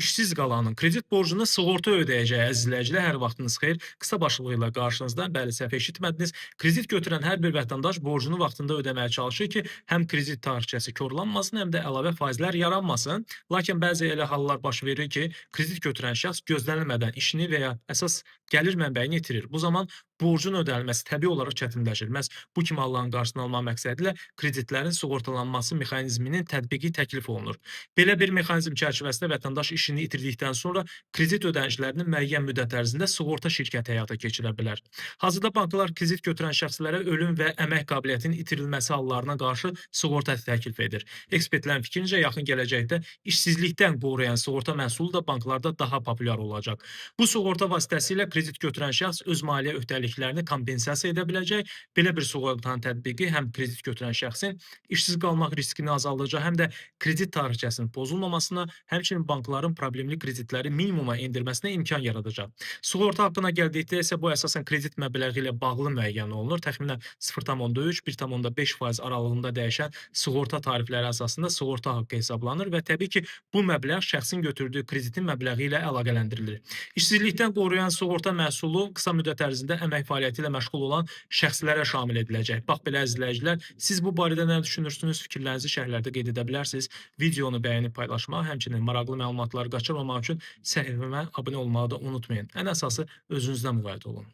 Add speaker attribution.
Speaker 1: İşsiz qalanın kredit borcunu sığorta ödəyəcəyi əziz izləyicilər, hər vaxtınız xeyir. Qısa başlığı ilə qarşınızda. Bəli, səhv eşitmədiniz. Kredit götürən hər bir vətəndaş borcunu vaxtında ödəməyə çalışır ki, həm kredit tarixçəsi korlanmasın, həm də əlavə faizlər yaranmasın. Lakin bəzi elə hallar baş verir ki, kredit götürən şəxs gözlənilmədən işini və ya əsas gəlir mənbəyini itirir. Bu zaman borcun ödənilməsi təbii olaraq çətinləşir. Məhz bu kimi halların qarşısını almaq məqsədilə kreditlərin sığortalanması mexanizminin tətbiqi təklif olunur. Belə bir mexanizm çərçivəsində vətəndaş işini itirdikdən sonra kredit ödənişlərini müəyyən müddət ərzində sığorta şirkəti həyata keçirə bilər. Hazırda banklar kredit götürən şəxslərə ölüm və əmək qabiliyyətinin itirilməsi hallarına qarşı sığorta təklif edir. Ekspertlərin fikrincə yaxın gələcəkdə işsizlikdən qoruyan sığorta məhsulu da banklarda daha populyar olacaq. Bu sığorta vasitəsilə kredit götürən şəxs öz maliyyə öhdəliklərini kompensasiya edə biləcək. Belə bir sığortanın tətbiqi həm kredit götürən şəxsin işsiz qalmaq riskini azaldacaq, həm də kredit tarixçəsinin pozulmamasına, həmçinin bankların problemli kreditləri minimuma endirməsinə imkan yaradacaq. Sığorta haqqına gəldikdə isə bu əsasən kredit məbləği ilə bağlı müəyyən olunur. Təxminən 0,3-1,5% aralığında dəyişən sığorta tarifləri əsasında sığorta haqqı hesablanır və təbii ki, bu məbləğ şəxsin götürdüyü kreditin məbləği ilə əlaqələndirilir. İşsizlikdən qoruyan sığorta məhsulu qısa müddət ərzində əmək fəaliyyəti ilə məşğul olan şəxslərə şamil ediləcək. Bax belə əziz izləyicilər, siz bu barədə nə düşünürsünüz? Fikirlərinizi şərhlərdə qeyd edə bilərsiniz. Videonu bəyənib paylaşmağı, həmçinin maraqlı məlumatları qaçırmamaq üçün səhifəmə abunə olmağı da unutmayın. Ən əsası özünüzdən müğayət olun.